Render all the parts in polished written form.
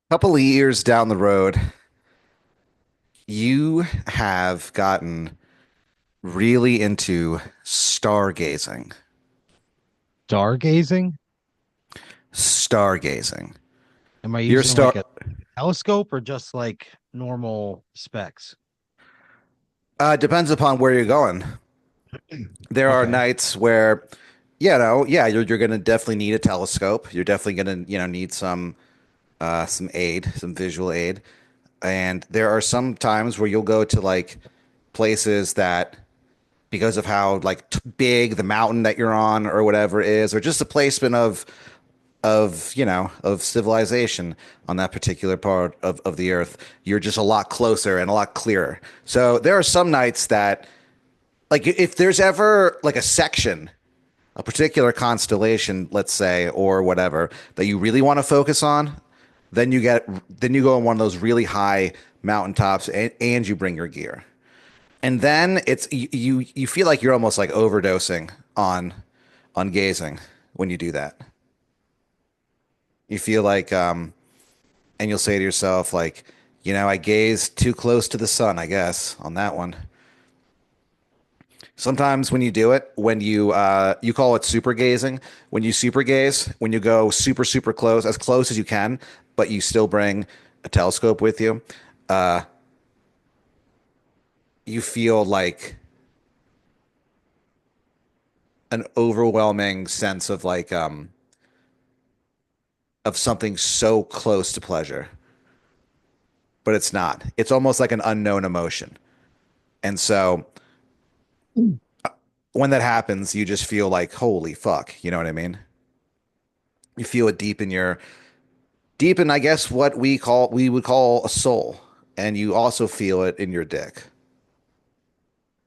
Couple of years down the road, you have gotten really into stargazing. Stargazing? Stargazing. Am I You're using like star. a telescope or just like normal specs? Depends upon where you're going. There are Okay. nights where, yeah, you're gonna definitely need a telescope. You're definitely gonna, need some aid, some visual aid. And there are some times where you'll go to like places that because of how like big the mountain that you're on or whatever is, or just the placement of civilization on that particular part of the earth, you're just a lot closer and a lot clearer. So there are some nights that like if there's ever like a section, a particular constellation, let's say, or whatever, that you really want to focus on, then you go on one of those really high mountaintops and you bring your gear. And then you feel like you're almost like overdosing on gazing when you do that. You feel like and you'll say to yourself like, I gazed too close to the sun, I guess, on that one. Sometimes when you do it, when you call it super gazing, when you super gaze, when you go super close, as close as you can, but you still bring a telescope with you, you feel like an overwhelming sense of like of something so close to pleasure, but it's not. It's almost like an unknown emotion. And so when that happens, you just feel like, holy fuck, you know what I mean? You feel it deep in, I guess, what we would call a soul. And you also feel it in your dick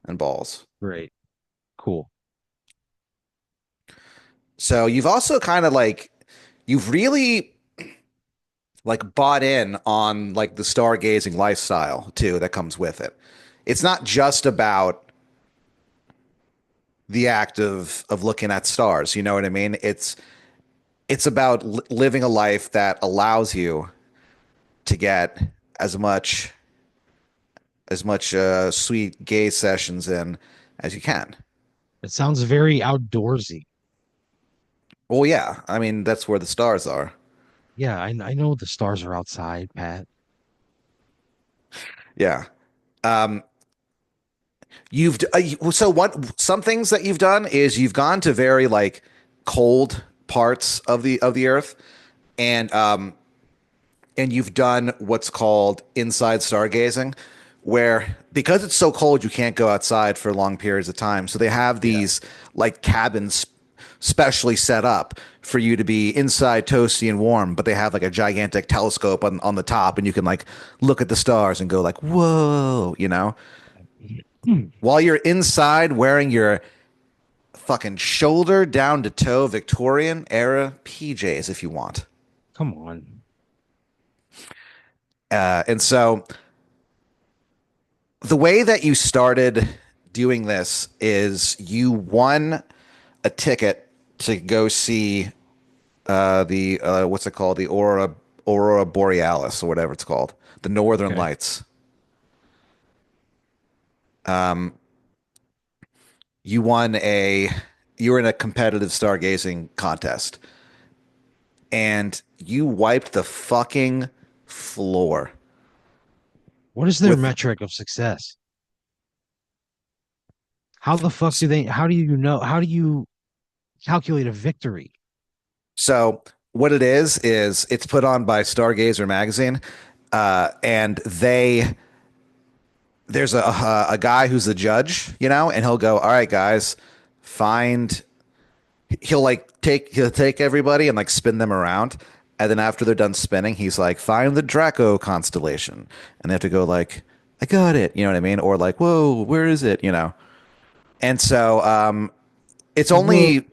and balls. Great. Cool. So you've also kind of like you've really like bought in on like the stargazing lifestyle too that comes with it. It's not just about the act of looking at stars, you know what I mean? It's about living a life that allows you to get as much sweet gay sessions in as you can. It sounds very outdoorsy. Well, yeah, I mean that's where the stars are. Yeah, I know the stars are outside, Pat. Yeah. Um, so what? Some things that you've done is you've gone to very like cold parts of the earth, and you've done what's called inside stargazing, where because it's so cold you can't go outside for long periods of time. So they have Yeah. these like cabins specially set up for you to be inside toasty and warm, but they have like a gigantic telescope on the top and you can like look at the stars and go like, whoa, Hmm. while you're inside wearing your fucking shoulder down to toe Victorian era PJs if you want. Come on. And so the way that you started doing this is you won a ticket to go see the what's it called, the Aurora Borealis or whatever it's called, the Northern Okay. Lights. You won a you were in a competitive stargazing contest and you wiped the fucking floor What is their with. metric of success? How the fuck do they, how do you know? How do you calculate a victory? So what it is it's put on by Stargazer magazine, and there's a guy who's the judge, and he'll go, all right, guys, find. He'll take everybody and like spin them around, and then after they're done spinning, he's like, find the Draco constellation, and they have to go like, I got it, you know what I mean, or like, whoa, where is it, and so it's Whoa. only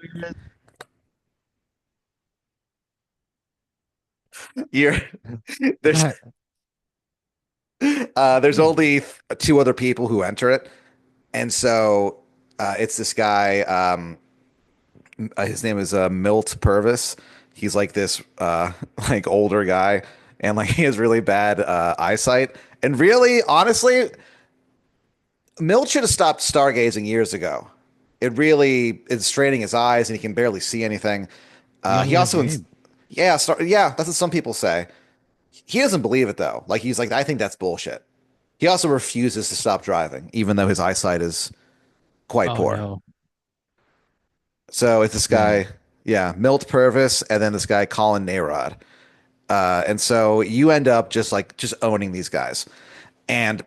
you're there's That, there's only two other people who enter it. And so it's this guy. His name is Milt Purvis. He's like this like older guy, and like he has really bad eyesight. And really, honestly, Milt should have stopped stargazing years ago. It really is straining his eyes, and he can barely see anything. He He only has also, game. yeah, that's what some people say. He doesn't believe it though. Like he's like, I think that's bullshit. He also refuses to stop driving, even though his eyesight is quite Oh poor. no. So it's this Man. guy, yeah, Milt Purvis, and then this guy Colin Nayrod. And so you end up just owning these guys, and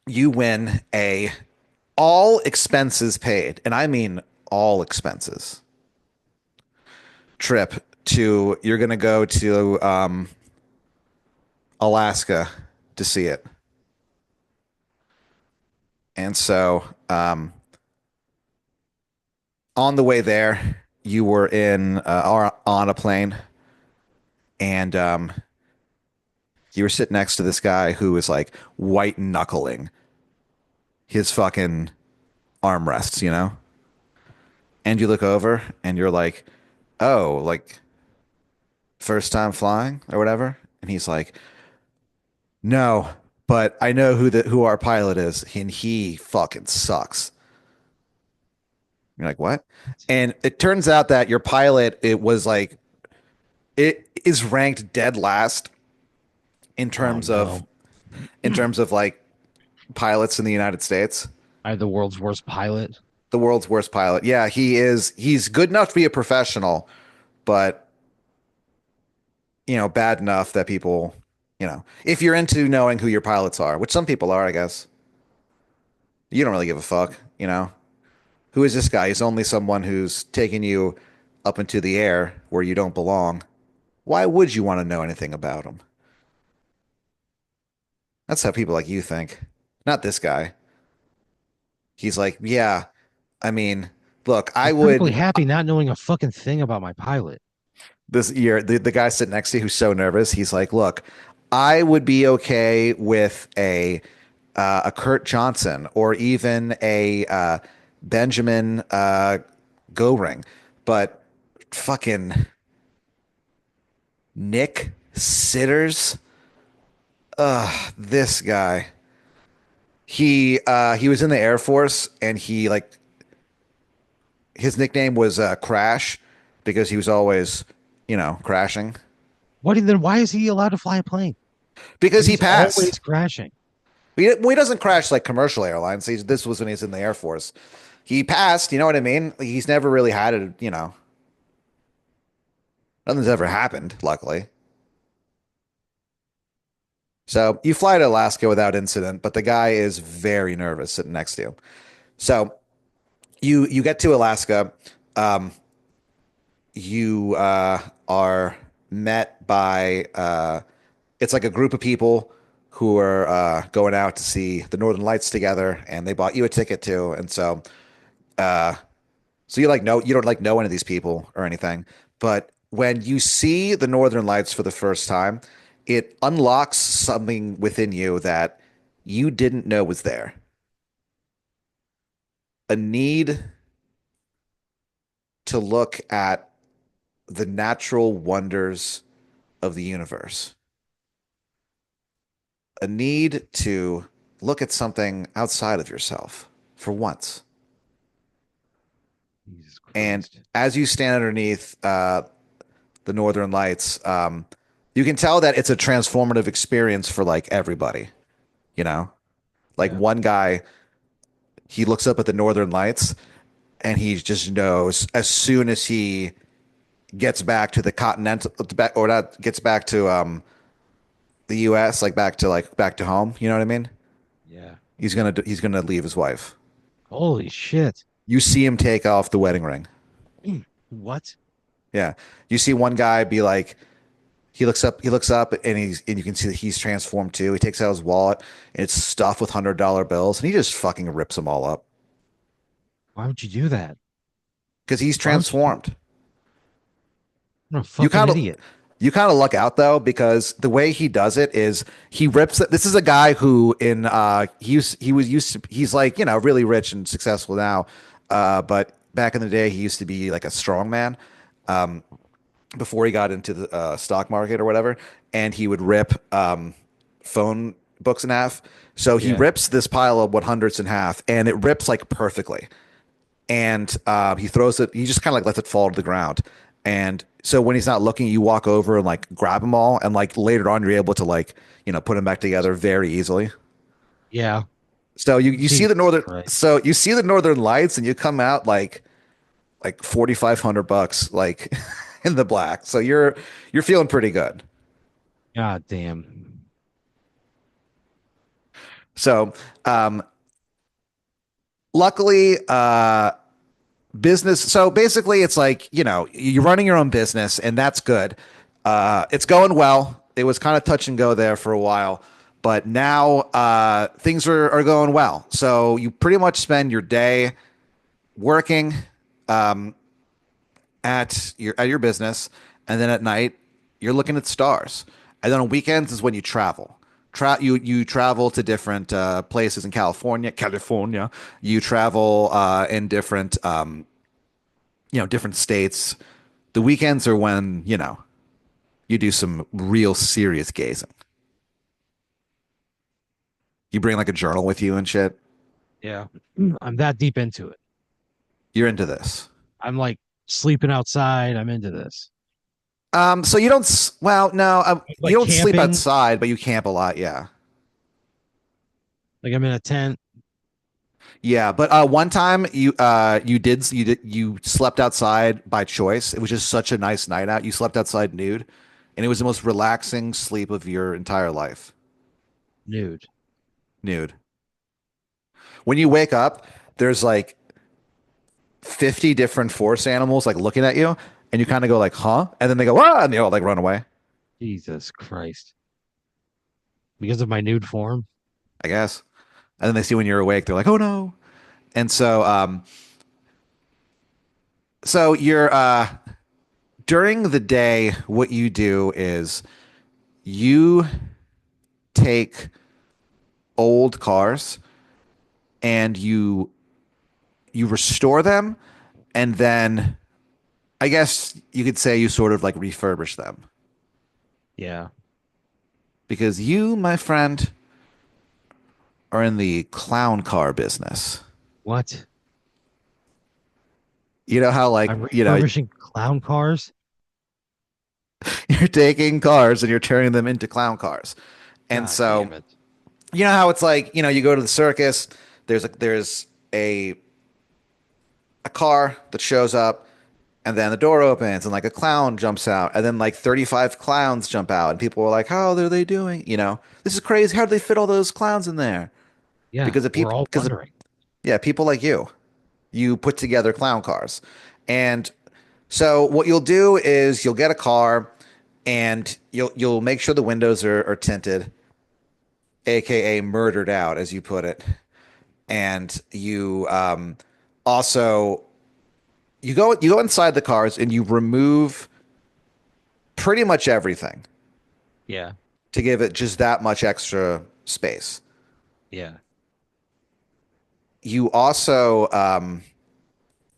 you win a all expenses paid, and I mean all expenses trip to you're gonna go to Alaska to see it. And so on the way there, you were in or on a plane, and you were sitting next to this guy who was like white knuckling his fucking armrests, you know? And you look over and you're like, oh, like first time flying or whatever. And he's like, no, but I know who our pilot is, and he fucking sucks. You're like, what? And it turns out that your pilot, it is ranked dead last in Oh terms of no. like pilots in the United States. I have the world's worst pilot. The world's worst pilot. Yeah, he's good enough to be a professional, but bad enough that people, if you're into knowing who your pilots are, which some people are, I guess, you don't really give a fuck, you know? Who is this guy? He's only someone who's taking you up into the air where you don't belong. Why would you want to know anything about him? That's how people like you think. Not this guy. He's like, yeah, I mean, look, I'm I perfectly would happy not knowing a fucking thing about my pilot. this year the guy sitting next to you who's so nervous, he's like, look, I would be okay with a Kurt Johnson or even a Benjamin Goring, but fucking Nick Sitters, this guy. He was in the Air Force, and he like his nickname was Crash because he was always, crashing Why is he allowed to fly a plane? because If he he's passed. always crashing. He doesn't crash like commercial airlines. This was when he's in the Air Force. He passed, you know what I mean? He's never really had it, nothing's ever happened, luckily. So you fly to Alaska without incident, but the guy is very nervous sitting next to you. So you get to Alaska. Um, you are met by it's like a group of people who are going out to see the Northern Lights together, and they bought you a ticket too. And so you don't like know any of these people or anything, but when you see the Northern Lights for the first time, it unlocks something within you that you didn't know was there. A need to look at the natural wonders of the universe. A need to look at something outside of yourself for once. Jesus And Christ. as you stand underneath the Northern Lights, you can tell that it's a transformative experience for like everybody. You know, like Yeah. one guy, he looks up at the Northern Lights and he just knows as soon as he gets back to the continental, or not gets back to the U.S., back to home. You know what I mean? Yeah. He's gonna leave his wife. Holy shit. You see him take off the wedding ring. What? Yeah, you see one guy be like, he looks up, and you can see that he's transformed too. He takes out his wallet and it's stuffed with $100 bills, and he just fucking rips them all up Why would you do that? because he's Why would you? transformed. What a You fucking kind of idiot. you kind of luck out though because the way he does it is he rips it. This is a guy who he was used to, he's like, really rich and successful now, but back in the day he used to be like a strong man before he got into the stock market or whatever. and he would rip phone books in half. So he Yeah. rips this pile of 100s in half, and it rips like perfectly. And he throws it. He just kind of like lets it fall to the ground. And so when he's not looking, you walk over and like grab them all, and like later on, you're able to like put them back together very easily. Yeah. So you see the Jesus northern Christ. so you see the northern lights, and you come out like 4,500 bucks like in the black. So you're feeling pretty good. God damn. So luckily business. So basically, it's like, you're running your own business, and that's good. It's going well. It was kind of touch and go there for a while, but now things are going well. So you pretty much spend your day working at your business, and then at night you're looking at stars. And then on weekends is when you travel. You travel to different places in California. California. You travel in different different states. The weekends are when, you do some real serious gazing. You bring like a journal with you and shit. Yeah. I'm that deep into it. You're into this. I'm like sleeping outside. I'm into this. So you don't, well, no, you Like don't sleep camping. outside, but you camp a lot. Yeah. Like I'm in a tent. Yeah. But one time you slept outside by choice. It was just such a nice night out. You slept outside nude, and it was the most relaxing sleep of your entire life. Nude. Nude. When you wake up, there's like 50 different forest animals like looking at you, and you kind of go like, huh? And then they go, ah, and they all like run away, Jesus Christ. Because of my nude form. I guess. And then they see when you're awake, they're like, oh no. And so you're during the day, what you do is you take old cars, and you restore them, and then I guess you could say you sort of like refurbish them, Yeah. because you, my friend, are in the clown car business. What? You know how like, I'm refurbishing clown cars? you're taking cars and you're turning them into clown cars. And God so, damn it. you know how it's like, you go to the circus, there's a car that shows up, and then the door opens and like a clown jumps out, and then like 35 clowns jump out, and people are like, how are they doing? This is crazy. How do they fit all those clowns in there? Yeah. Because of We're people, all wondering. yeah, people like you put together clown cars. And so what you'll do is you'll get a car, and you'll make sure the windows are tinted, aka murdered out, as you put it. And also you go inside the cars, and you remove pretty much everything Yeah. to give it just that much extra space. Yeah. You also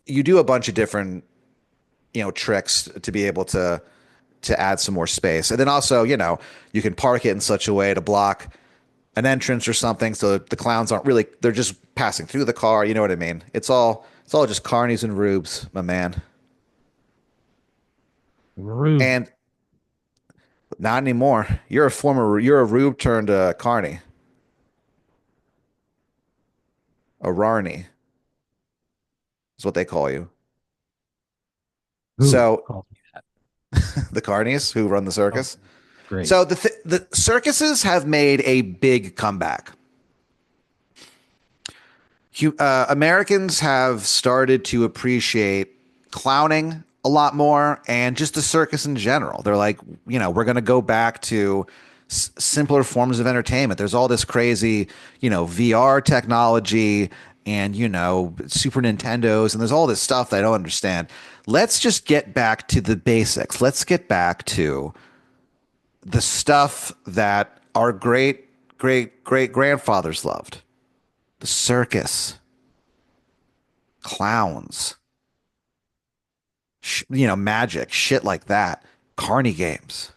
you do a bunch of different tricks to be able to add some more space. And then also, you can park it in such a way to block an entrance or something, so the clowns aren't really, they're just passing through the car. You know what I mean? It's all just carnies and rubes, my man. Rube. And not anymore. You're a rube turned carny, a rarny is what they call you. Who So called me that? the carnies who run the Oh, circus. great. So the circuses have made a big comeback. Americans have started to appreciate clowning a lot more, and just the circus in general. They're like, we're going to go back to simpler forms of entertainment. There's all this crazy, VR technology, and, Super Nintendos, and there's all this stuff that I don't understand. Let's just get back to the basics. Let's get back to the stuff that our great, great, great grandfathers loved: the circus, clowns, magic, shit like that, carny games.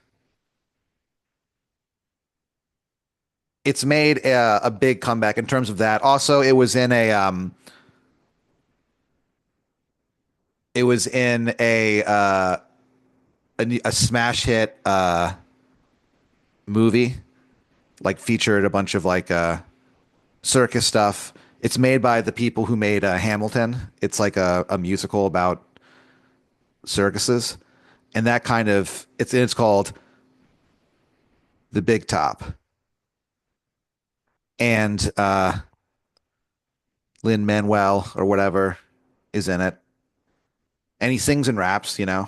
it's made a big comeback in terms of that. Also, it was in a smash hit movie, like featured a bunch of like circus stuff. It's made by the people who made Hamilton. It's like a musical about circuses, and that kind of it's called The Big Top, and Lin Manuel or whatever is in it, and he sings and raps. I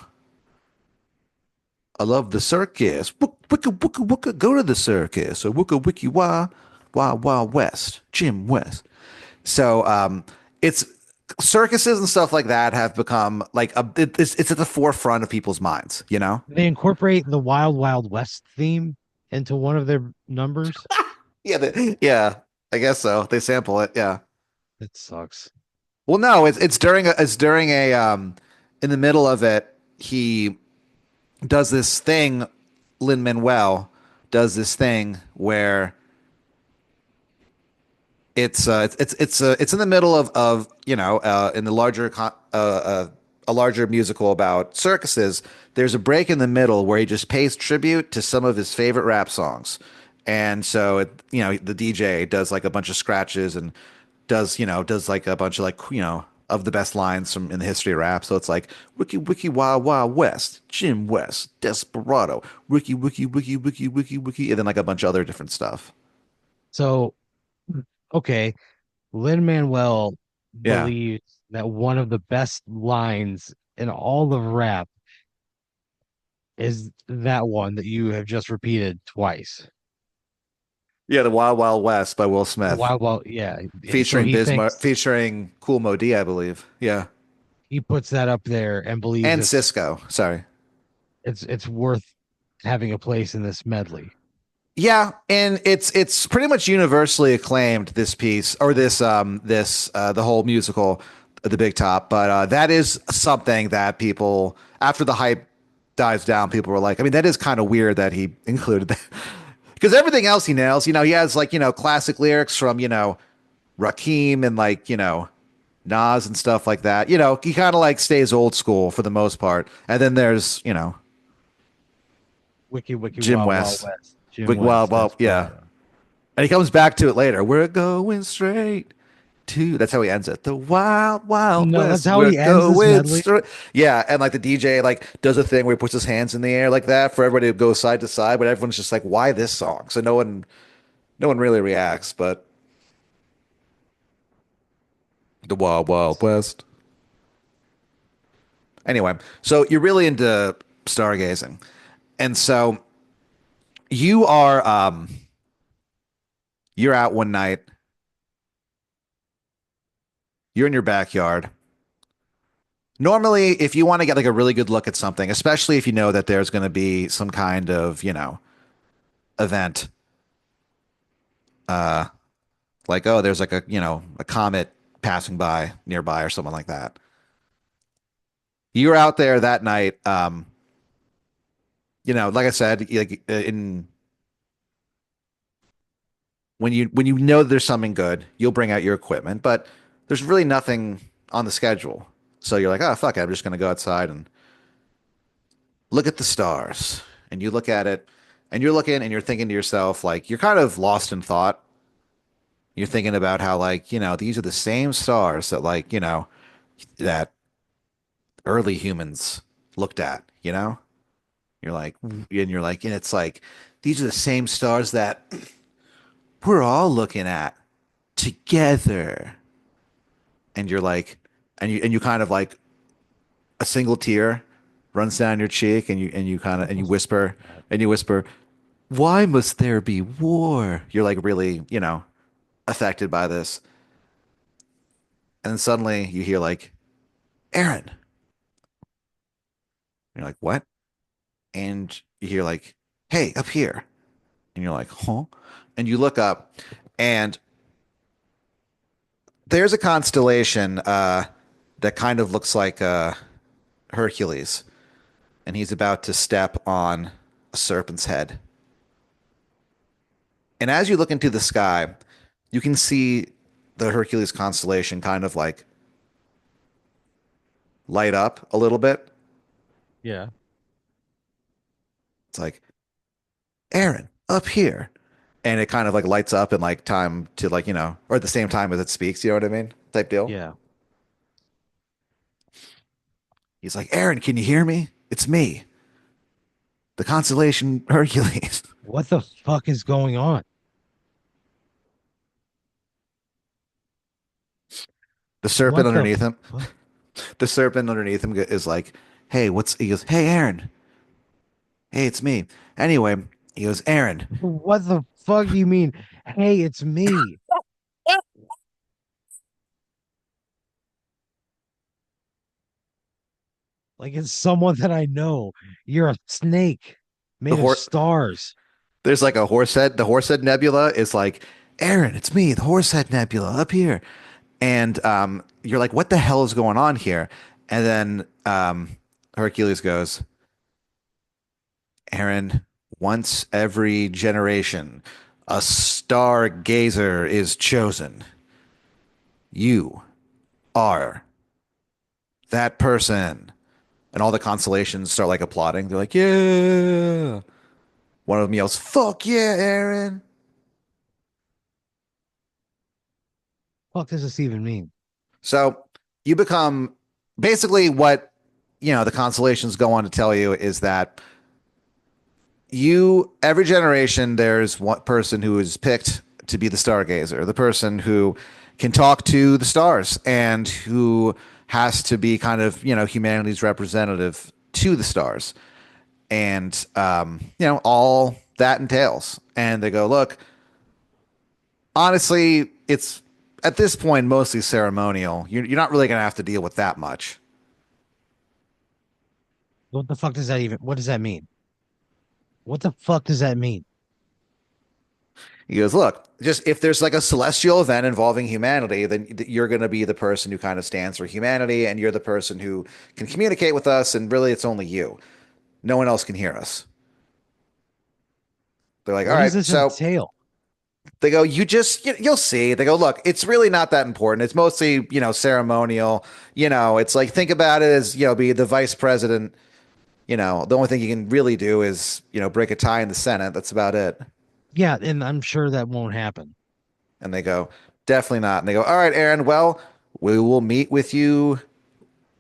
love the circus. Wicka wicka wicka, go to the circus or wicka wiki wah wah wah west, Jim West. So it's circuses and stuff like that have become like it's at the forefront of people's minds. They incorporate the Wild Wild West theme into one of their numbers. Yeah, yeah, I guess so. They sample it. Yeah. It sucks. Well, no, it's during a in the middle of it, he does this thing. Lin Manuel does this thing where it's in the middle of in the a larger musical about circuses. There's a break in the middle where he just pays tribute to some of his favorite rap songs, and so the DJ does like a bunch of scratches and does like a bunch of like of the best lines from in the history of rap. So it's like Wiki Wiki Wild Wild West, Jim West, Desperado, Wiki Wiki Wiki Wiki Wiki Wiki, and then like a bunch of other different stuff. So, okay, Lin Manuel Yeah. believes that one of the best lines in all of rap is that one that you have just repeated twice. Yeah, the Wild Wild West by Will The Smith, Wild Wild, yeah. So featuring he Bismarck, thinks featuring Cool Mo D, I believe. Yeah, he puts that up there and believes and it's Cisco. Sorry. it's worth having a place in this medley. Yeah, and it's pretty much universally acclaimed, this piece or this the whole musical, The Big Top. But that is something that people, after the hype dies down, people were like, I mean, that is kind of weird that he included that because everything else he nails. He has like classic lyrics from Rakim and like Nas and stuff like that. He kind of like stays old school for the most part. And then there's Wiki Wiki Jim Wild Wild West. West, Jim Like, well, West, well, yeah. Desperado. And he comes back to it later. We're going straight to. That's how he ends it. The Wild Wild No, that's West. how We're he ends this going medley. straight. Yeah, and like the DJ like does a thing where he puts his hands in the air like that for everybody to go side to side, but everyone's just like, "Why this song?" So no one really reacts. But the Wild Wild West. Anyway, so you're really into stargazing, and so you're out one night. You're in your backyard. Normally, if you want to get like a really good look at something, especially if you know that there's going to be some kind of, event, like, oh, there's like a comet passing by nearby or something like that. You're out there that night, like I said, like in when you know that there's something good, you'll bring out your equipment, but there's really nothing on the schedule. So you're like, oh, fuck it, I'm just going to go outside and look at the stars. And you look at it and you're looking and you're thinking to yourself, like, you're kind of lost in thought. You're thinking about how, like, these are the same stars that, like, that early humans looked at, You're like, and and it's like, these are the same stars that we're all looking at together. And you're like, and you kind of like a single tear runs down your cheek and you kind of, and you Almost whisper, that. why must there be war? You're like really, affected by this. And then suddenly you hear like, Aaron. And you're like, what? And you hear like, hey, up here. And you're like, huh? And you look up and there's a constellation that kind of looks like Hercules. And he's about to step on a serpent's head. And as you look into the sky, you can see the Hercules constellation kind of like light up a little bit. Yeah. It's like, Aaron, up here. And it kind of like lights up in like time to like, or at the same time as it speaks, you know what I mean? Type deal. Yeah. He's like, Aaron, can you hear me? It's me, the constellation Hercules. What the fuck is going on? The serpent What the underneath him, fuck? the serpent underneath him is like, hey, he goes, hey, Aaron. Hey, it's me. Anyway, he goes, Aaron, What the fuck do you mean? Hey, it's me. Like it's someone that I know. You're a snake the made of horse, stars. there's like a horse head. The horse head nebula is like, Aaron, it's me, the horse head nebula up here. And you're like, what the hell is going on here? And then Hercules goes, Aaron, once every generation, a stargazer is chosen. You are that person. And all the constellations start like applauding. They're like, yeah. One of them yells, fuck yeah, Aaron. Fuck does this even mean? So you become basically what, the constellations go on to tell you is that every generation, there's one person who is picked to be the stargazer, the person who can talk to the stars and who has to be kind of, humanity's representative to the stars. And, all that entails. And they go, look, honestly, it's at this point mostly ceremonial. You're not really going to have to deal with that much. What the fuck does that even what does that mean? What the fuck does that mean? He goes, look, just if there's like a celestial event involving humanity, then you're going to be the person who kind of stands for humanity, and you're the person who can communicate with us. And really, it's only you. No one else can hear us. They're like, all What does right. this So entail? they go, you'll see. They go, look, it's really not that important. It's mostly, ceremonial. It's like, think about it as, be the vice president. The only thing you can really do is, break a tie in the Senate. That's about it. Yeah, and I'm sure that won't happen. And they go, definitely not. And they go, all right, Aaron, well, we will meet with you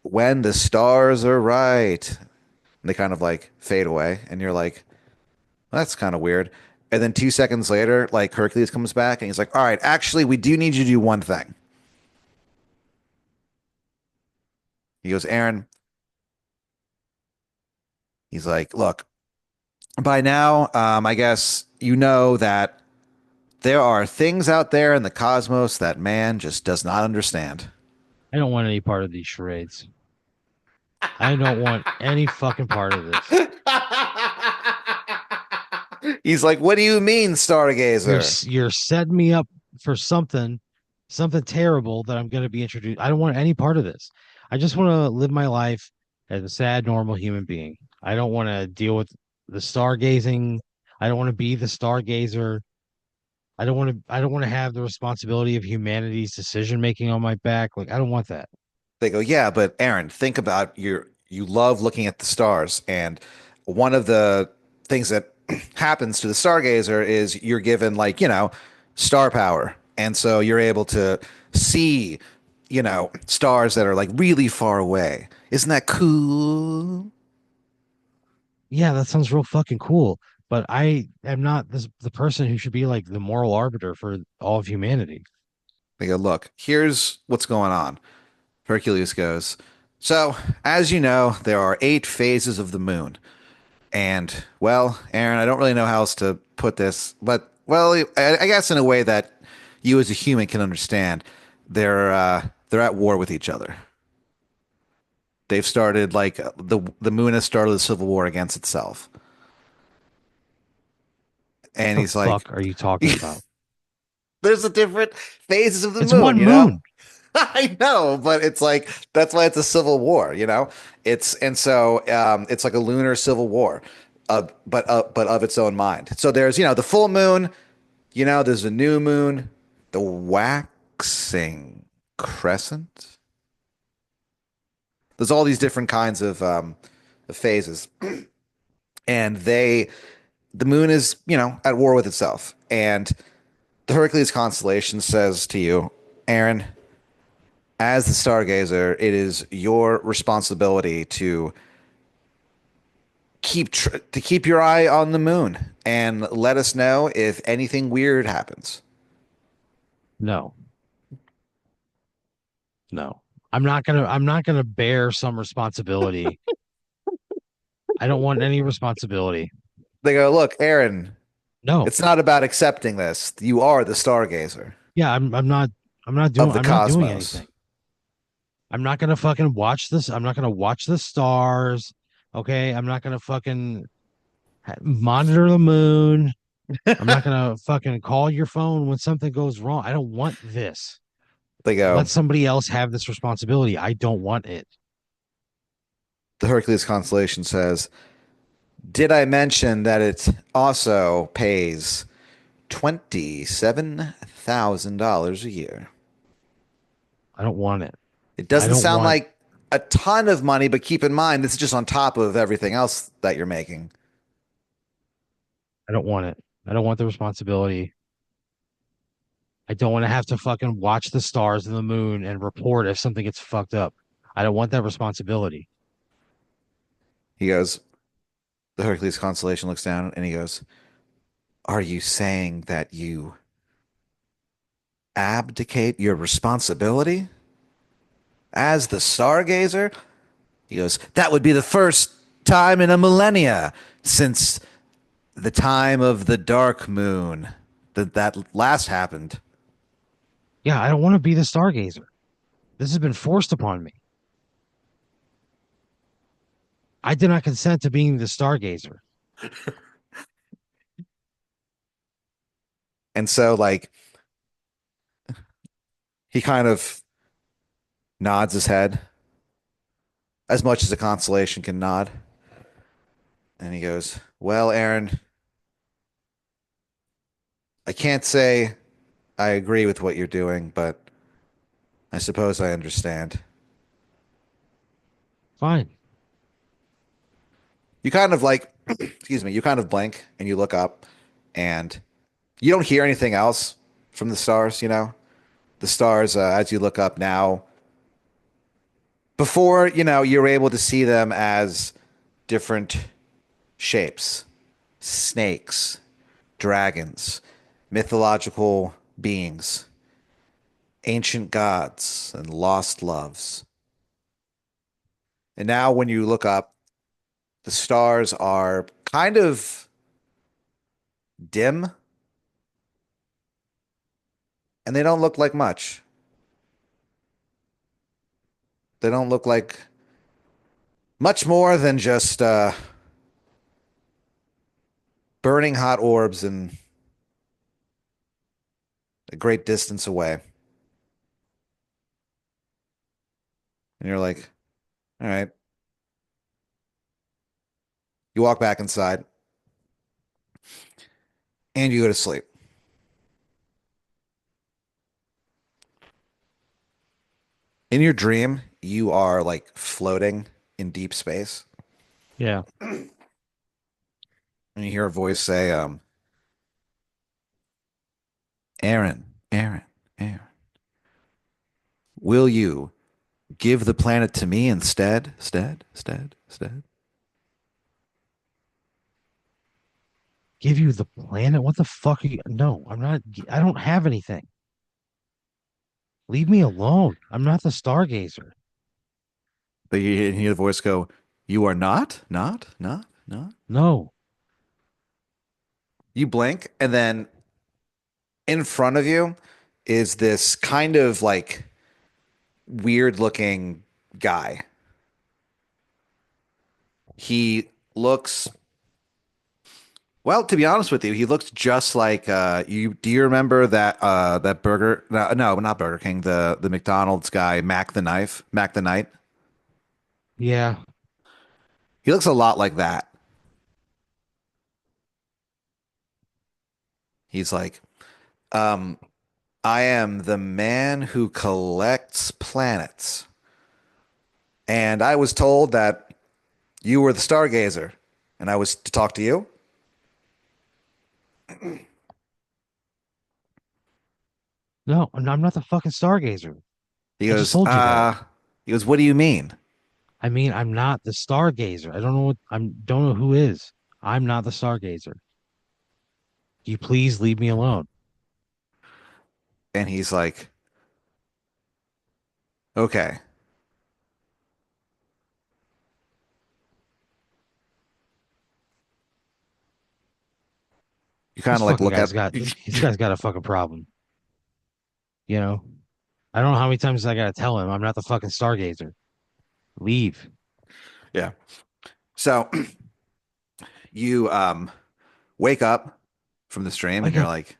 when the stars are right. And they kind of like fade away. And you're like, that's kind of weird. And then 2 seconds later, like Hercules comes back and he's like, all right, actually, we do need you to do one thing. He goes, Aaron, he's like, look, by now, I guess you know that there are things out there in the cosmos that man just does not understand. I don't want any part of these charades. I don't want any fucking part of this. He's like, what do you mean, You're Stargazer? you're setting me up for something terrible that I'm going to be introduced. I don't want any part of this. I just want to live my life as a sad, normal human being. I don't want to deal with the stargazing. I don't want to be the stargazer. I don't want to have the responsibility of humanity's decision making on my back. Like I don't want that. They go, yeah, but Aaron, think about you love looking at the stars, and one of the things that happens to the stargazer is you're given like, star power. And so you're able to see, stars that are like really far away. Isn't that cool? Yeah, that sounds real fucking cool. But I am not the person who should be like the moral arbiter for all of humanity. They go, look, here's what's going on. Hercules goes, so as you know, there are 8 phases of the moon. And well, Aaron, I don't really know how else to put this, but well, I guess in a way that you as a human can understand, they're at war with each other. They've started like the moon has started a civil war against itself. What And the he's like, fuck are you talking about? there's a different phases of the It's moon, one you know? moon. I know, but it's like that's why it's a civil war, you know. It's like a lunar civil war, but of its own mind. So there's the full moon, You know, there's a new moon, the waxing crescent. There's all these different kinds of phases, and the moon is, at war with itself. And the Hercules constellation says to you, Aaron, as the stargazer, it is your responsibility to keep your eye on the moon and let us know if anything weird happens. No, no. I'm not gonna bear some responsibility. I don't want any responsibility. They go, look, Aaron, No. it's not about accepting this. You are the stargazer Yeah, of the I'm not doing cosmos. anything. I'm not gonna fucking watch this. I'm not gonna watch the stars. Okay. I'm not gonna fucking monitor the moon. I'm not gonna fucking call your phone when something goes wrong. I don't want this. They go, Let somebody else have this responsibility. I don't want it. the Hercules constellation says, did I mention that it also pays $27,000 a year? I don't want it. It I doesn't don't sound want like a ton of money, but keep in mind, this is just on top of everything else that you're making. I don't want it. I don't want the responsibility. I don't want to have to fucking watch the stars and the moon and report if something gets fucked up. I don't want that responsibility. He goes, the Hercules constellation looks down and he goes, are you saying that you abdicate your responsibility as the stargazer? He goes, that would be the first time in a millennia since the time of the dark moon that last happened. Yeah, I don't want to be the stargazer. This has been forced upon me. I did not consent to being the stargazer. And so, like, he kind of nods his head as much as a constellation can nod. And he goes, well, Aaron, I can't say I agree with what you're doing, but I suppose I understand. Fine. You kind of like, excuse me, you kind of blink and you look up and you don't hear anything else from the stars, The stars, as you look up now, before, you're able to see them as different shapes, snakes, dragons, mythological beings, ancient gods, and lost loves. And now when you look up, the stars are kind of dim and they don't look like much. They don't look like much more than just burning hot orbs and a great distance away. And you're like, all right. You walk back inside and you go to sleep. In your dream, you are like floating in deep space. Yeah. And you hear a voice say, Aaron, Aaron, Aaron, will you give the planet to me instead? Give you the planet? What the fuck are you? No, I'm not. I don't have anything. Leave me alone. I'm not the stargazer. But you hear the voice go, you are not. No. You blink, and then in front of you is this kind of like weird looking guy. He looks, well, to be honest with you, he looks just like you. Do you remember that burger? No, no, not Burger King. The McDonald's guy, Mac the Knight. Yeah. He looks a lot like that. He's like, um, I am the man who collects planets. And I was told that you were the stargazer, and I was to talk to you. No, I'm not the fucking stargazer. He I just goes, told you that. what do you mean? I mean, I'm not the stargazer. I don't know what don't know who is. I'm not the stargazer. You please leave me alone. And he's like, okay. You kind This of like fucking look guy's at, got this guy's got a fucking problem. You know? I don't know how many times I gotta tell him I'm not the fucking stargazer. Leave. yeah. So you wake up from the stream and Wake you're up. like,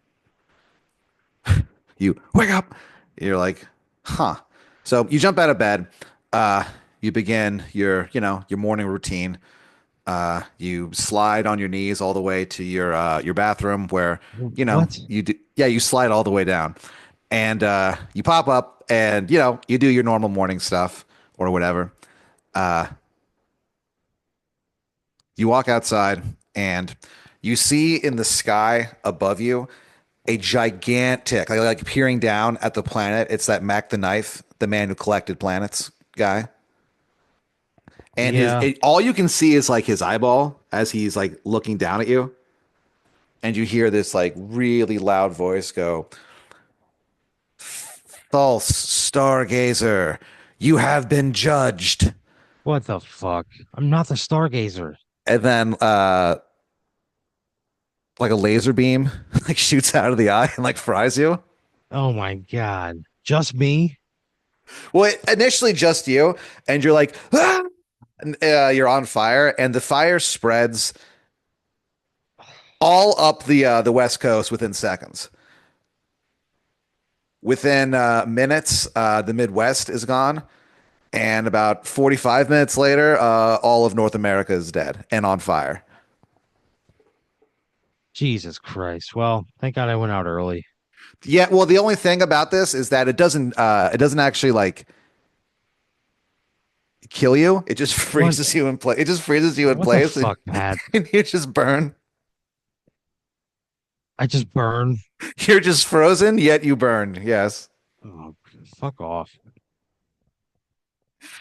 you wake up. You're like, huh. So you jump out of bed. Uh, you begin your morning routine. You slide on your knees all the way to your bathroom where, What? you do, yeah, you slide all the way down and you pop up and, you do your normal morning stuff or whatever. Uh, you walk outside and you see in the sky above you a gigantic, like peering down at the planet. It's that Mac the Knife, the man who collected planets guy. And Yeah. all you can see is like his eyeball as he's like looking down at you. And you hear this like really loud voice go, false stargazer, you have been judged. What the fuck? I'm not the stargazer. And then like a laser beam like shoots out of the eye and like fries you. Oh my God. Just me? Well, initially just you, and you're like, ah! And, you're on fire, and the fire spreads all up the West Coast within seconds. Within minutes, the Midwest is gone, and about 45 minutes later, all of North America is dead and on fire. Jesus Christ. Well, thank God I went out early. Yeah, well, the only thing about this is that it doesn't actually like kill you. It just What freezes you in place. It just freezes you in what the place, and, fuck, Pat? and you just burn. I just burn. You're just frozen, yet you burn. Yes. Oh, fuck off.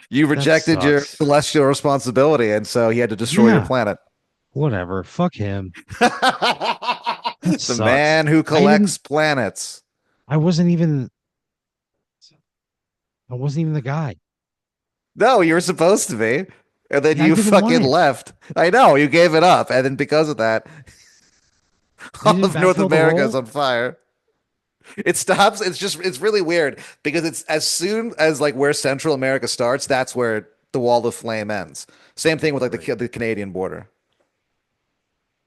You That rejected your sucks. celestial responsibility, and so he had to destroy your Yeah, planet. whatever. Fuck him. That The sucks. man who I didn't collects planets. I wasn't even I wasn't even the guy. No, you were supposed to be. And then Yeah, I you didn't want fucking it. left. I know, you gave it up. And then because of that, You all didn't of North backfill the America is role? on fire. It stops. It's really weird because it's as soon as like where Central America starts, that's where the wall of flame ends. Same thing with like Great. the Canadian border.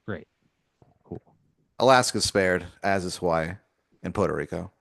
Great. Cool. Alaska's spared, as is Hawaii and Puerto Rico.